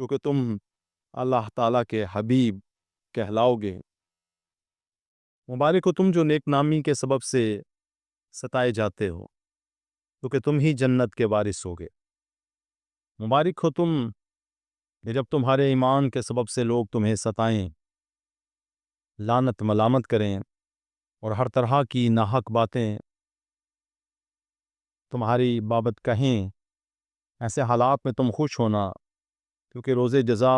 کیونکہ تم اللہ تعالیٰ کے حبیب کہلاؤ گے۔ مبارک ہو تم جو نیک نامی کے سبب سے ستائے جاتے ہو، کیونکہ تم ہی جنت کے وارث ہوگے۔ مبارک ہو تم کہ جب تمہارے ایمان کے سبب سے لوگ تمہیں ستائیں، لعنت ملامت کریں اور ہر طرح کی ناحق باتیں تمہاری بابت کہیں، ایسے حالات میں تم خوش ہونا، کیونکہ روز جزا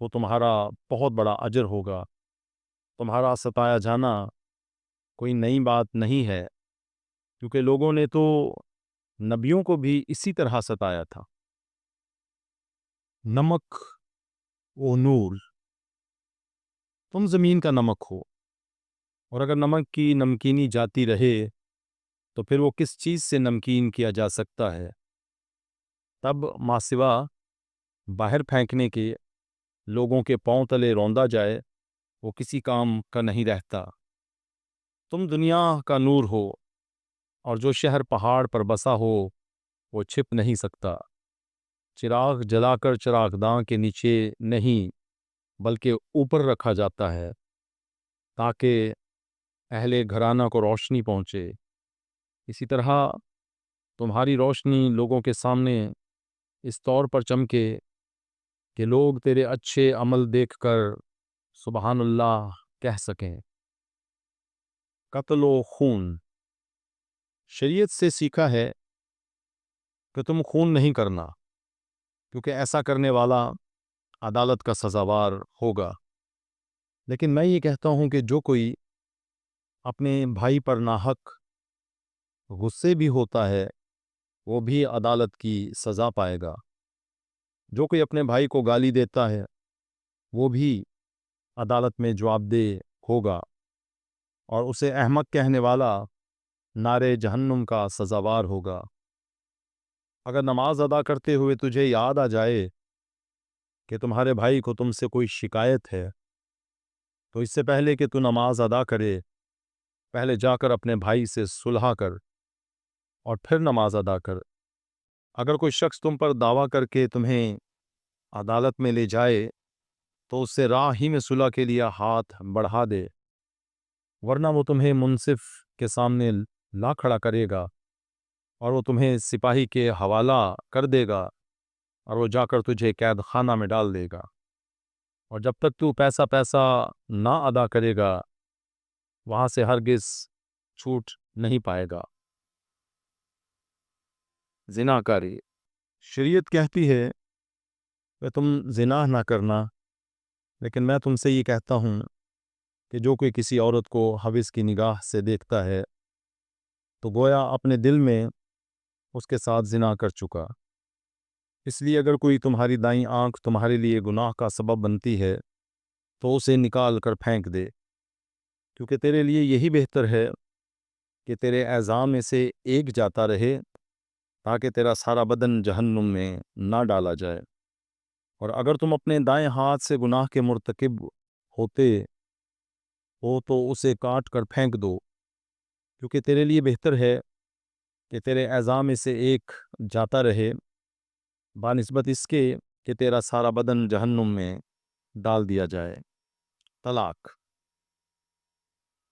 کو تمہارا بہت بڑا اجر ہوگا۔ تمہارا ستایا جانا کوئی نئی بات نہیں ہے، کیونکہ لوگوں نے تو نبیوں کو بھی اسی طرح ستایا تھا۔ نمک و نور، تم زمین کا نمک ہو، اور اگر نمک کی نمکینی جاتی رہے تو پھر وہ کس چیز سے نمکین کیا جا سکتا ہے؟ تب ماسوا باہر پھینکنے کے لوگوں کے پاؤں تلے روندا جائے، وہ کسی کام کا نہیں رہتا۔ تم دنیا کا نور ہو، اور جو شہر پہاڑ پر بسا ہو وہ چھپ نہیں سکتا۔ چراغ جلا کر چراغ داں کے نیچے نہیں بلکہ اوپر رکھا جاتا ہے، تاکہ اہل گھرانہ کو روشنی پہنچے۔ اسی طرح تمہاری روشنی لوگوں کے سامنے اس طور پر چمکے کہ لوگ تیرے اچھے عمل دیکھ کر سبحان اللہ کہہ سکیں۔ قتل و خون، شریعت سے سیکھا ہے کہ تم خون نہیں کرنا، کیونکہ ایسا کرنے والا عدالت کا سزاوار ہوگا۔ لیکن میں یہ کہتا ہوں کہ جو کوئی اپنے بھائی پر ناحق غصے بھی ہوتا ہے وہ بھی عدالت کی سزا پائے گا۔ جو کوئی اپنے بھائی کو گالی دیتا ہے وہ بھی عدالت میں جواب دہ ہوگا، اور اسے احمق کہنے والا نارے جہنم کا سزاوار ہوگا۔ اگر نماز ادا کرتے ہوئے تجھے یاد آ جائے کہ تمہارے بھائی کو تم سے کوئی شکایت ہے، تو اس سے پہلے کہ تو نماز ادا کرے، پہلے جا کر اپنے بھائی سے صلح کر اور پھر نماز ادا کر۔ اگر کوئی شخص تم پر دعویٰ کر کے تمہیں عدالت میں لے جائے تو اس سے راہ ہی میں صلح کے لیے ہاتھ بڑھا دے، ورنہ وہ تمہیں منصف کے سامنے لا کھڑا کرے گا اور وہ تمہیں سپاہی کے حوالہ کر دے گا، اور وہ جا کر تجھے قید خانہ میں ڈال دے گا، اور جب تک تو پیسہ نہ ادا کرے گا وہاں سے ہرگز چھوٹ نہیں پائے گا۔ زنا کاری، شریعت کہتی ہے کہ تم زنا نہ کرنا، لیکن میں تم سے یہ کہتا ہوں کہ جو کوئی کسی عورت کو ہوس کی نگاہ سے دیکھتا ہے تو گویا اپنے دل میں اس کے ساتھ زنا کر چکا۔ اس لیے اگر کوئی تمہاری دائیں آنکھ تمہارے لیے گناہ کا سبب بنتی ہے تو اسے نکال کر پھینک دے، کیونکہ تیرے لیے یہی بہتر ہے کہ تیرے اعضاء میں سے ایک جاتا رہے، تاکہ تیرا سارا بدن جہنم میں نہ ڈالا جائے۔ اور اگر تم اپنے دائیں ہاتھ سے گناہ کے مرتکب ہوتے ہو تو اسے کاٹ کر پھینک دو، کیونکہ تیرے لیے بہتر ہے کہ تیرے اعضاء میں سے ایک جاتا رہے بانسبت اس کے کہ تیرا سارا بدن جہنم میں ڈال دیا جائے۔ طلاق،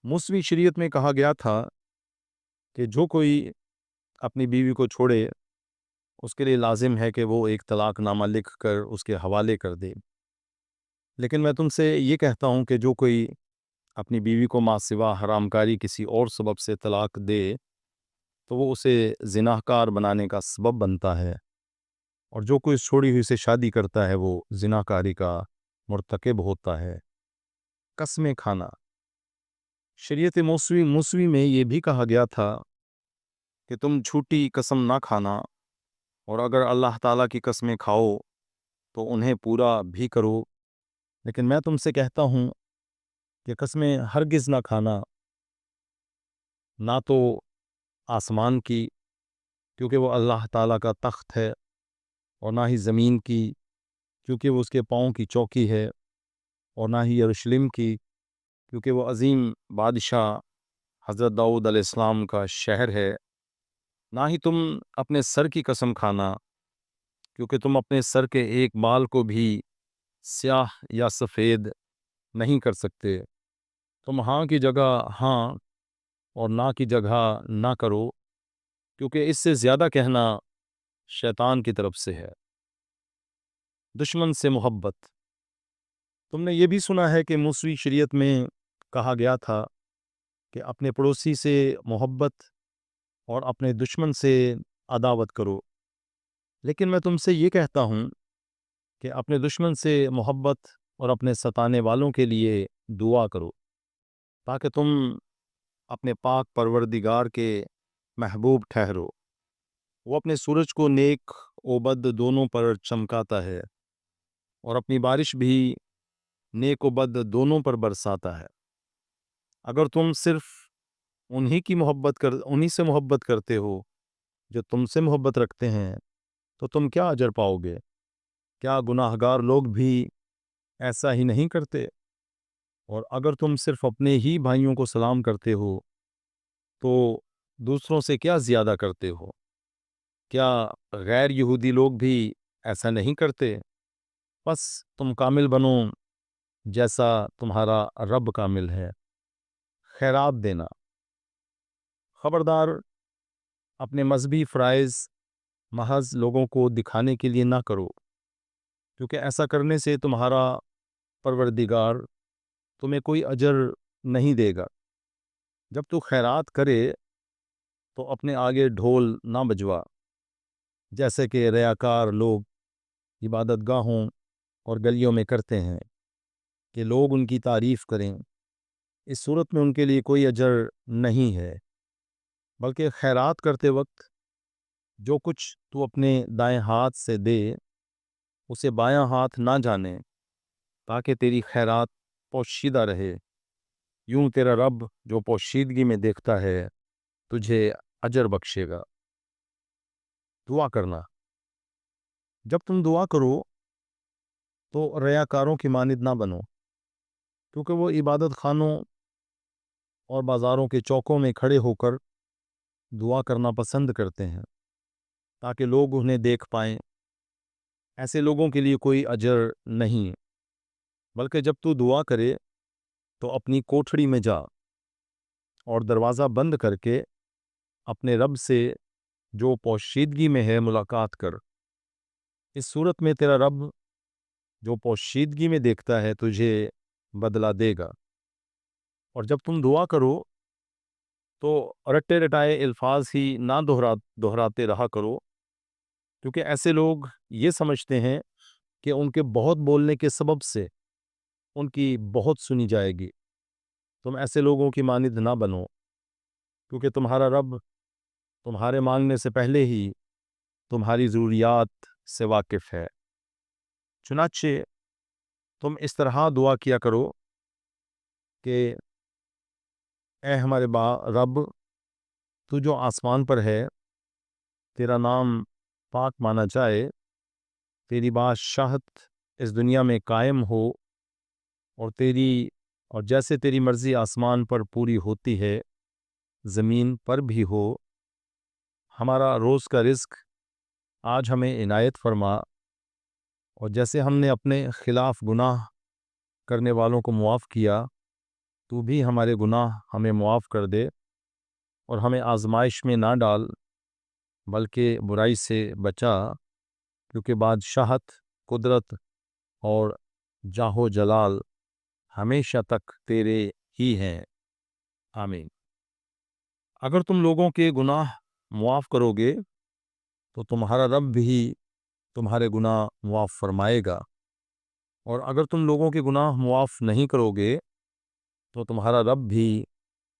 موسوی شریعت میں کہا گیا تھا کہ جو کوئی اپنی بیوی کو چھوڑے اس کے لیے لازم ہے کہ وہ ایک طلاق نامہ لکھ کر اس کے حوالے کر دے۔ لیکن میں تم سے یہ کہتا ہوں کہ جو کوئی اپنی بیوی کو ما سوا حرام کاری کسی اور سبب سے طلاق دے تو وہ اسے زناہ کار بنانے کا سبب بنتا ہے، اور جو کوئی اس چھوڑی ہوئی سے شادی کرتا ہے وہ زناہ کاری کا مرتکب ہوتا ہے۔ قسمیں کھانا، شریعت موسوی میں یہ بھی کہا گیا تھا کہ تم جھوٹی قسم نہ کھانا، اور اگر اللہ تعالیٰ کی قسمیں کھاؤ تو انہیں پورا بھی کرو۔ لیکن میں تم سے کہتا ہوں کہ قسمیں ہرگز نہ کھانا، نہ تو آسمان کی، کیونکہ وہ اللہ تعالیٰ کا تخت ہے، اور نہ ہی زمین کی، کیونکہ وہ اس کے پاؤں کی چوکی ہے، اور نہ ہی یروشلم کی، کیونکہ وہ عظیم بادشاہ حضرت داؤد علیہ السلام کا شہر ہے۔ نہ ہی تم اپنے سر کی قسم کھانا، کیونکہ تم اپنے سر کے ایک بال کو بھی سیاہ یا سفید نہیں کر سکتے۔ تم ہاں کی جگہ ہاں اور نہ کی جگہ نہ کرو، کیونکہ اس سے زیادہ کہنا شیطان کی طرف سے ہے۔ دشمن سے محبت۔ تم نے یہ بھی سنا ہے کہ موسوی شریعت میں کہا گیا تھا کہ اپنے پڑوسی سے محبت اور اپنے دشمن سے عداوت کرو، لیکن میں تم سے یہ کہتا ہوں کہ اپنے دشمن سے محبت اور اپنے ستانے والوں کے لیے دعا کرو، تاکہ تم اپنے پاک پروردگار کے محبوب ٹھہرو۔ وہ اپنے سورج کو نیک و بد دونوں پر چمکاتا ہے اور اپنی بارش بھی نیک و بد دونوں پر برساتا ہے۔ اگر تم صرف انہی سے محبت کرتے ہو جو تم سے محبت رکھتے ہیں تو تم کیا اجر پاؤ گے؟ کیا گناہ گار لوگ بھی ایسا ہی نہیں کرتے؟ اور اگر تم صرف اپنے ہی بھائیوں کو سلام کرتے ہو تو دوسروں سے کیا زیادہ کرتے ہو؟ کیا غیر یہودی لوگ بھی ایسا نہیں کرتے؟ بس تم کامل بنو جیسا تمہارا رب کامل ہے۔ خیرات دینا۔ خبردار، اپنے مذہبی فرائض محض لوگوں کو دکھانے کے لیے نہ کرو، کیونکہ ایسا کرنے سے تمہارا پروردگار تمہیں کوئی اجر نہیں دے گا۔ جب تو خیرات کرے تو اپنے آگے ڈھول نہ بجوا، جیسے کہ ریاکار لوگ عبادت گاہوں اور گلیوں میں کرتے ہیں کہ لوگ ان کی تعریف کریں۔ اس صورت میں ان کے لیے کوئی اجر نہیں ہے، بلکہ خیرات کرتے وقت جو کچھ تو اپنے دائیں ہاتھ سے دے اسے بایاں ہاتھ نہ جانے، تاکہ تیری خیرات پوشیدہ رہے۔ یوں تیرا رب جو پوشیدگی میں دیکھتا ہے تجھے اجر بخشے گا۔ دعا کرنا۔ جب تم دعا کرو تو ریاکاروں کی مانند نہ بنو، کیونکہ وہ عبادت خانوں اور بازاروں کے چوکوں میں کھڑے ہو کر دعا کرنا پسند کرتے ہیں تاکہ لوگ انہیں دیکھ پائیں۔ ایسے لوگوں کے لیے کوئی اجر نہیں، بلکہ جب تو دعا کرے تو اپنی کوٹھڑی میں جا اور دروازہ بند کر کے اپنے رب سے جو پوشیدگی میں ہے ملاقات کر۔ اس صورت میں تیرا رب جو پوشیدگی میں دیکھتا ہے تجھے بدلہ دے گا۔ اور جب تم دعا کرو تو رٹے رٹائے الفاظ ہی نہ دہراتے رہا کرو، کیونکہ ایسے لوگ یہ سمجھتے ہیں کہ ان کے بہت بولنے کے سبب سے ان کی بہت سنی جائے گی۔ تم ایسے لوگوں کی مانند نہ بنو، کیونکہ تمہارا رب تمہارے مانگنے سے پہلے ہی تمہاری ضروریات سے واقف ہے۔ چنانچہ تم اس طرح دعا کیا کرو کہ اے ہمارے رب، تو جو آسمان پر ہے، تیرا نام پاک مانا جائے، تیری بادشاہت اس دنیا میں قائم ہو، اور جیسے تیری مرضی آسمان پر پوری ہوتی ہے زمین پر بھی ہو۔ ہمارا روز کا رزق آج ہمیں عنایت فرما، اور جیسے ہم نے اپنے خلاف گناہ کرنے والوں کو معاف کیا، تو بھی ہمارے گناہ ہمیں معاف کر دے، اور ہمیں آزمائش میں نہ ڈال بلکہ برائی سے بچا، کیونکہ بادشاہت، قدرت اور جاہ و جلال ہمیشہ تک تیرے ہی ہیں۔ آمین۔ اگر تم لوگوں کے گناہ معاف کرو گے تو تمہارا رب بھی تمہارے گناہ معاف فرمائے گا، اور اگر تم لوگوں کے گناہ معاف نہیں کرو گے تو تمہارا رب بھی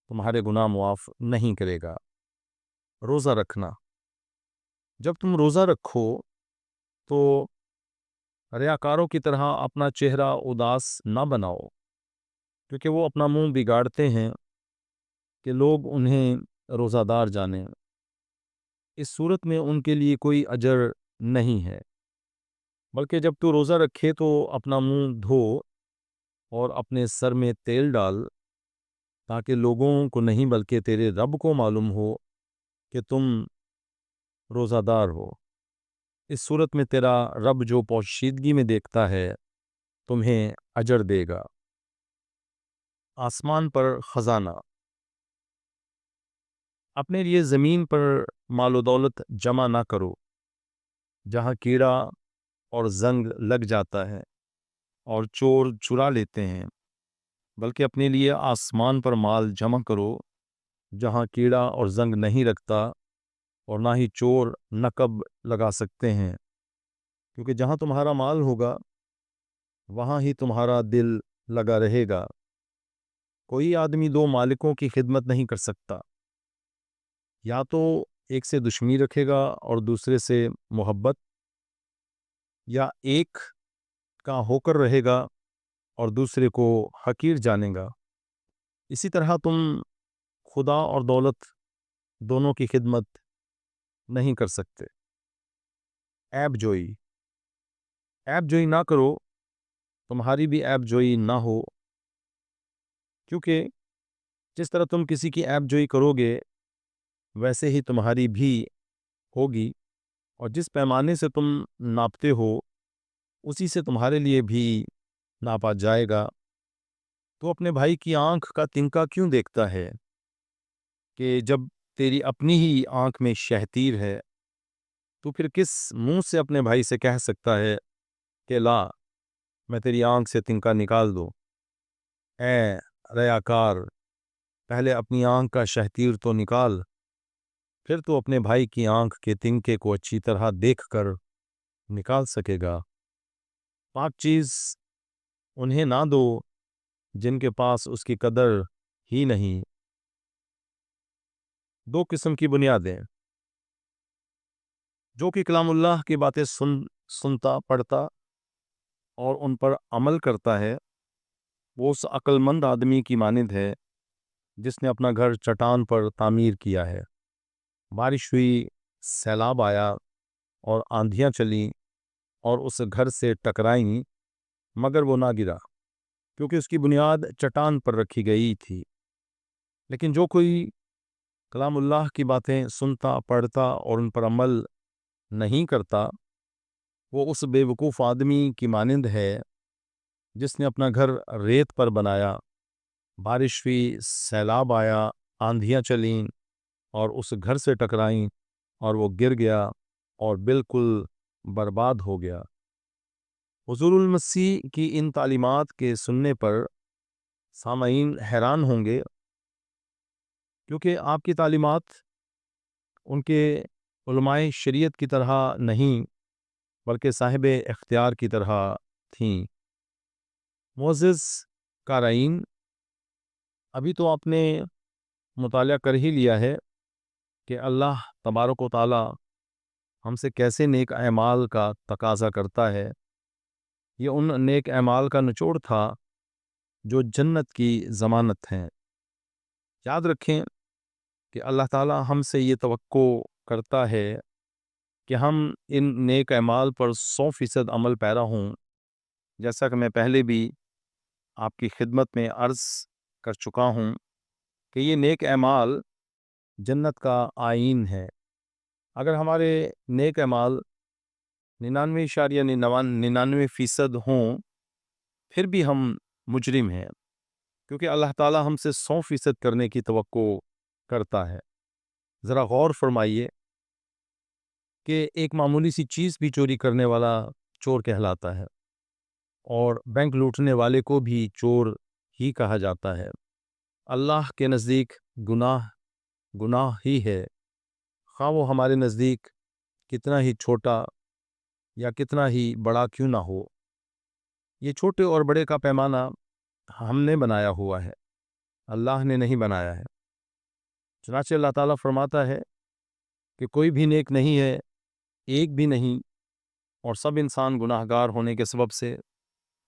تمہارے گناہ معاف نہیں کرے گا۔ روزہ رکھنا۔ جب تم روزہ رکھو تو ریاکاروں کی طرح اپنا چہرہ اداس نہ بناؤ، کیونکہ وہ اپنا منہ بگاڑتے ہیں کہ لوگ انہیں روزہ دار جانیں۔ اس صورت میں ان کے لیے کوئی اجر نہیں ہے، بلکہ جب تو روزہ رکھے تو اپنا منہ دھو اور اپنے سر میں تیل ڈال، تاکہ لوگوں کو نہیں بلکہ تیرے رب کو معلوم ہو کہ تم روزہ دار ہو۔ اس صورت میں تیرا رب جو پوشیدگی میں دیکھتا ہے تمہیں اجر دے گا۔ آسمان پر خزانہ۔ اپنے لیے زمین پر مال و دولت جمع نہ کرو جہاں کیڑا اور زنگ لگ جاتا ہے اور چور چرا لیتے ہیں، بلکہ اپنے لیے آسمان پر مال جمع کرو جہاں کیڑا اور زنگ نہیں لگتا اور نہ ہی چور نقب لگا سکتے ہیں، کیونکہ جہاں تمہارا مال ہوگا وہاں ہی تمہارا دل لگا رہے گا۔ کوئی آدمی دو مالکوں کی خدمت نہیں کر سکتا، یا تو ایک سے دشمنی رکھے گا اور دوسرے سے محبت، یا ایک کا ہو کر رہے گا اور دوسرے کو حقیر جانے گا۔ اسی طرح تم خدا اور دولت دونوں کی خدمت نہیں کر سکتے۔ عیب جوئی۔ عیب جوئی نہ کرو، تمہاری بھی عیب جوئی نہ ہو، کیونکہ جس طرح تم کسی کی عیب جوئی کرو گے ویسے ہی تمہاری بھی ہوگی، اور جس پیمانے سے تم ناپتے ہو اسی سے تمہارے لیے بھی ناپا جائے گا۔ تو اپنے بھائی کی آنکھ کا تنکا کیوں دیکھتا ہے کہ جب تیری اپنی ہی آنکھ میں شہتیر ہے؟ تو پھر کس منہ سے اپنے بھائی سے کہہ سکتا ہے کہ لا میں تیری آنکھ سے تنکا نکال دوں؟ اے ریاکار، پہلے اپنی آنکھ کا شہتیر تو نکال، پھر تو اپنے بھائی کی آنکھ کے تنکے کو اچھی طرح دیکھ کر نکال سکے گا۔ پاک چیز انہیں نہ دو جن کے پاس اس کی قدر ہی نہیں۔ دو قسم کی بنیادیں۔ جو کہ کلام اللہ کی باتیں سنتا پڑھتا اور ان پر عمل کرتا ہے وہ اس عقل مند آدمی کی مانند ہے جس نے اپنا گھر چٹان پر تعمیر کیا ہے۔ بارش ہوئی، سیلاب آیا اور آندھیاں چلیں اور اس گھر سے ٹکرائیں، مگر وہ نہ گرا کیونکہ اس کی بنیاد چٹان پر رکھی گئی تھی۔ لیکن جو کوئی کلام اللہ کی باتیں سنتا پڑھتا اور ان پر عمل نہیں کرتا وہ اس بے وقوف آدمی کی مانند ہے جس نے اپنا گھر ریت پر بنایا، بارش ہوئی، سیلاب آیا، آندھیاں چلیں اور اس گھر سے ٹکرائیں اور وہ گر گیا اور بالکل برباد ہو گیا۔ حضور المسیح کی ان تعلیمات کے سننے پر سامعین حیران ہوں گے، کیونکہ آپ کی تعلیمات ان کے علماء شریعت کی طرح نہیں بلکہ صاحب اختیار کی طرح تھیں۔ معزز قارئین، ابھی تو آپ نے مطالعہ کر ہی لیا ہے کہ اللہ تبارک و تعالی ہم سے کیسے نیک اعمال کا تقاضا کرتا ہے۔ یہ ان نیک اعمال کا نچوڑ تھا جو جنت کی ضمانت ہیں۔ یاد رکھیں کہ اللہ تعالی ہم سے یہ توقع کرتا ہے کہ ہم ان نیک اعمال پر 100% عمل پیرا ہوں، جیسا کہ میں پہلے بھی آپ کی خدمت میں عرض کر چکا ہوں کہ یہ نیک اعمال جنت کا آئین ہے۔ اگر ہمارے نیک اعمال 99.99% ہوں پھر بھی ہم مجرم ہیں، کیونکہ اللہ تعالی ہم سے 100% کرنے کی توقع کرتا ہے۔ ذرا غور فرمائیے کہ ایک معمولی سی چیز بھی چوری کرنے والا چور کہلاتا ہے، اور بینک لوٹنے والے کو بھی چور ہی کہا جاتا ہے۔ اللہ کے نزدیک گناہ ہی ہے، خواہ وہ ہمارے نزدیک کتنا ہی چھوٹا یا کتنا ہی بڑا کیوں نہ ہو۔ یہ چھوٹے اور بڑے کا پیمانہ ہم نے بنایا ہوا ہے، اللہ نے نہیں بنایا ہے۔ چنانچہ اللہ تعالیٰ فرماتا ہے کہ کوئی بھی نیک نہیں ہے، ایک بھی نہیں، اور سب انسان گناہ گار ہونے کے سبب سے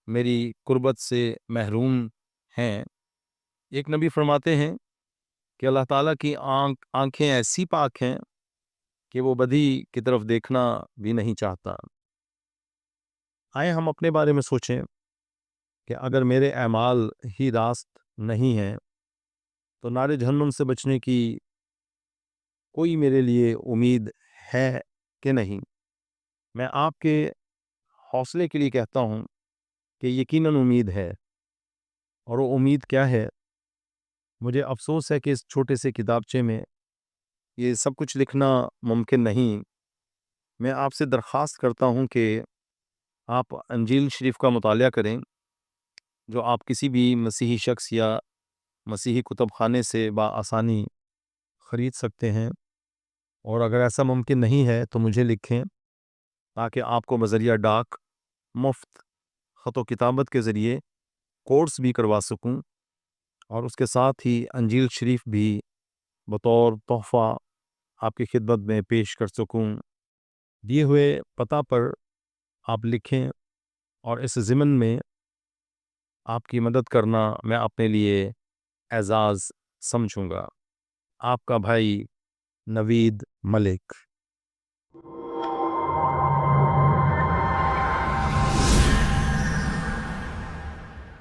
میری قربت سے محروم ہیں۔ ایک نبی فرماتے ہیں کہ اللہ تعالیٰ کی آنکھیں ایسی پاک ہیں کہ وہ بدی کی طرف دیکھنا بھی نہیں چاہتا۔ آئے ہم اپنے بارے میں سوچیں کہ اگر میرے اعمال ہی راست نہیں ہیں تو نار جہنم سے بچنے کی کوئی میرے لیے امید ہے کہ نہیں؟ میں آپ کے حوصلے کے لیے کہتا ہوں کہ یقیناً امید ہے، اور وہ امید کیا ہے؟ مجھے افسوس ہے کہ اس چھوٹے سے کتابچے میں یہ سب کچھ لکھنا ممکن نہیں۔ میں آپ سے درخواست کرتا ہوں کہ آپ انجیل شریف کا مطالعہ کریں، جو آپ کسی بھی مسیحی شخص یا مسیحی کتب خانے سے بآسانی خرید سکتے ہیں، اور اگر ایسا ممکن نہیں ہے تو مجھے لکھیں تاکہ آپ کو بذریعہ ڈاک مفت خط و کتابت کے ذریعے کورس بھی کروا سکوں، اور اس کے ساتھ ہی انجیل شریف بھی بطور تحفہ آپ کی خدمت میں پیش کر سکوں۔ دیے ہوئے پتہ پر آپ لکھیں، اور اس ضمن میں آپ کی مدد کرنا میں اپنے لیے اعزاز سمجھوں گا۔ آپ کا بھائی نوید ملک۔